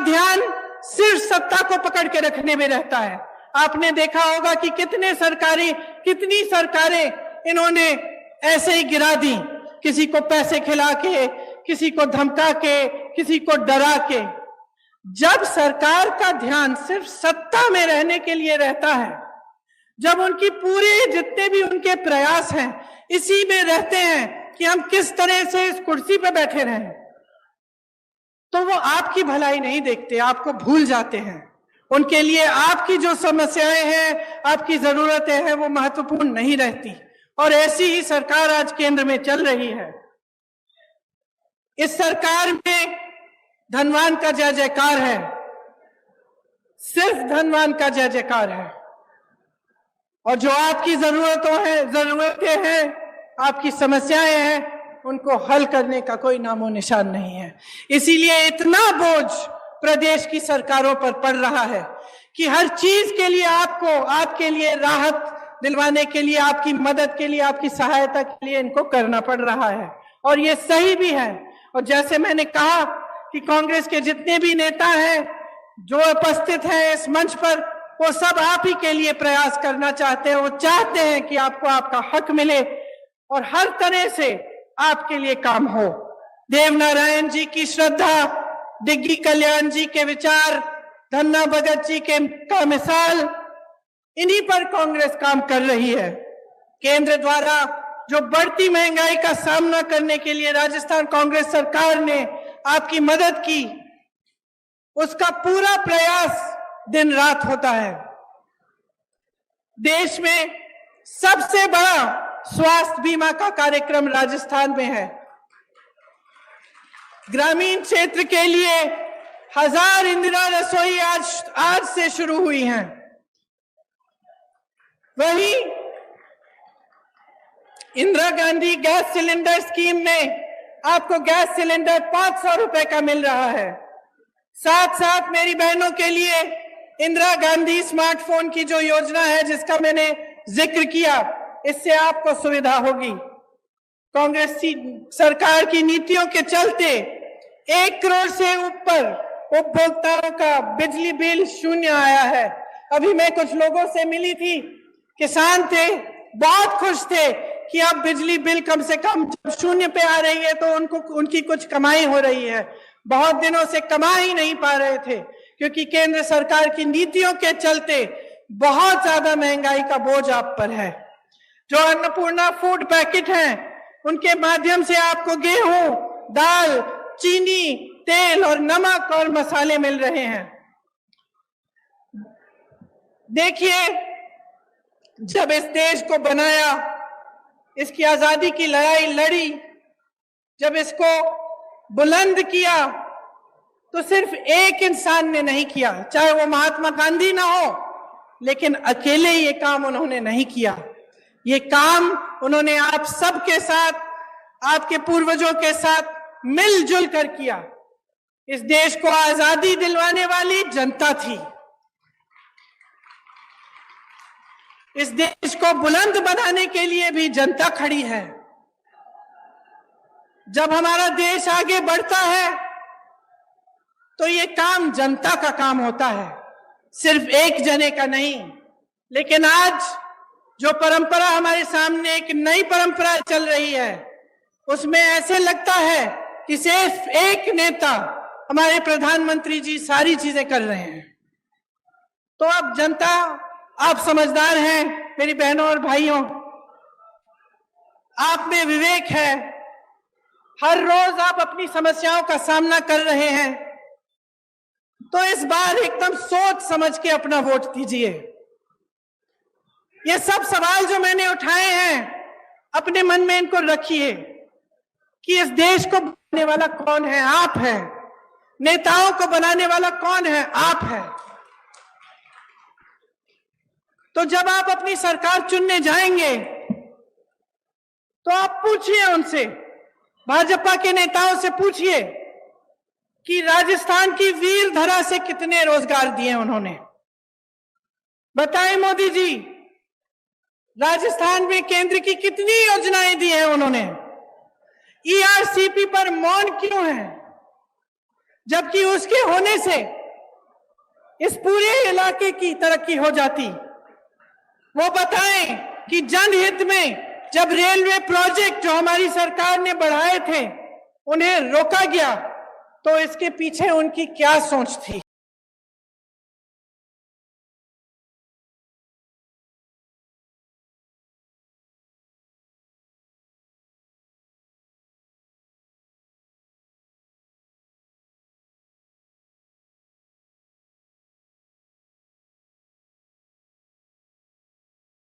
ध्यान सिर्फ सत्ता को पकड़ के रखने में रहता है। आपने देखा होगा कि कितनी सरकारें इन्होंने ऐसे ही गिरा दी, किसी को पैसे खिला के, किसी को धमका के, किसी को डरा के। जब सरकार का ध्यान सिर्फ सत्ता में रहने के लिए रहता है, जब उनकी पूरे जितने भी उनके प्रयास हैं इसी में रहते हैं कि हम किस तरह से इस कुर्सी पे बैठे रहें, तो वो आपकी भलाई नहीं देखते, आपको भूल जाते हैं। उनके लिए आपकी जो समस्याएं हैं, आपकी जरूरतें हैं, वो महत्वपूर्ण नहीं रहती। और ऐसी ही सरकार आज केंद्र में चल रही है। इस सरकार में धनवान का जय जयकार है, सिर्फ धनवान का जय जयकार है। और जो आपकी जरूरतें हैं, आपकी समस्याएं हैं, उनको हल करने का कोई नामो निशान नहीं है। इसीलिए इतना बोझ प्रदेश की सरकारों पर पड़ रहा है कि हर चीज के लिए आपके लिए राहत दिलवाने के लिए, आपकी मदद के लिए, आपकी सहायता के लिए इनको करना पड़ रहा है। और ये सही भी है। और जैसे मैंने कहा कि कांग्रेस के जितने भी नेता हैं जो उपस्थित हैं इस मंच पर, वो सब आप ही के लिए प्रयास करना चाहते हैं। वो चाहते हैं कि आपको आपका हक मिले और हर तरह से आपके लिए काम हो। देवनारायण जी की श्रद्धा, डिग्गी कल्याण जी के विचार, धन्ना भगत जी का मिसाल, इन्हीं पर कांग्रेस काम कर रही है। केंद्र द्वारा जो बढ़ती महंगाई का सामना करने के लिए राजस्थान कांग्रेस सरकार ने आपकी मदद की, उसका पूरा प्रयास दिन रात होता है। देश में सबसे बड़ा स्वास्थ्य बीमा का कार्यक्रम राजस्थान में है। ग्रामीण क्षेत्र के लिए 1000 इंदिरा रसोई आज से शुरू हुई हैं। वहीं Indira Gandhi gas cylinder scheme में आपको गैस सिलेंडर 500 रुपए का मिल रहा है। साथ साथ मेरी बहनों के लिए इंदिरा गांधी स्मार्टफोन की जो योजना है, जिसका मैंने जिक्र किया, इससे आपको सुविधा होगी। कांग्रेस सरकार की नीतियों के चलते 1 करोड़ से ऊपर उपभोक्ताओं का बिजली बिल शून्य आया है। अभी मैं कुछ लोगों से मिली थी, किसान थे, बहुत खुश थे कि अब बिजली बिल कम से कम जब शून्य पे आ रही है तो उनकी कुछ कमाई हो रही है। बहुत दिनों से कमा ही नहीं पा रहे थे क्योंकि केंद्र सरकार की नीतियों के चलते बहुत ज्यादा महंगाई का बोझ आप पर है। जो अन्नपूर्णा फूड पैकेट हैं, उनके माध्यम से आपको गेहूं, दाल, चीनी, तेल और नमक और मसाले मिल रहे हैं। देखिए, जब इस देश को बनाया, इसकी आजादी की लड़ाई लड़ी, जब इसको बुलंद किया, तो सिर्फ एक इंसान ने नहीं किया, चाहे वो महात्मा गांधी ना हो, लेकिन अकेले ये काम उन्होंने नहीं किया। ये काम उन्होंने आप सबके साथ, आपके पूर्वजों के साथ मिलजुल कर किया। इस देश को आजादी दिलवाने वाली जनता थी। इस देश को बुलंद बनाने के लिए भी जनता खड़ी है। जब हमारा देश आगे बढ़ता है तो ये काम जनता का काम होता है, सिर्फ एक जने का नहीं। लेकिन आज जो परंपरा हमारे सामने, एक नई परंपरा चल रही है, उसमें ऐसे लगता है कि सिर्फ एक नेता, हमारे प्रधानमंत्री जी, सारी चीजें कर रहे हैं। तो अब जनता, आप समझदार हैं मेरी बहनों और भाइयों, आप में विवेक है, हर रोज आप अपनी समस्याओं का सामना कर रहे हैं, तो इस बार एकदम सोच समझ के अपना वोट दीजिए। ये सब सवाल जो मैंने उठाए हैं, अपने मन में इनको रखिए कि इस देश को बनाने वाला कौन है? आप हैं। नेताओं को बनाने वाला कौन है? आप हैं। तो जब आप अपनी सरकार चुनने जाएंगे तो आप पूछिए उनसे, भाजपा के नेताओं से पूछिए कि राजस्थान की वीर धरा से कितने रोजगार दिए उन्होंने। बताएं मोदी जी, राजस्थान में केंद्र की कितनी योजनाएं दी हैं उन्होंने। ईआरसीपी पर मौन क्यों है? जबकि उसके होने से इस पूरे इलाके की तरक्की हो जाती। वो बताएं कि जनहित में जब रेलवे प्रोजेक्ट जो हमारी सरकार ने बढ़ाए थे उन्हें रोका गया तो इसके पीछे उनकी क्या सोच थी।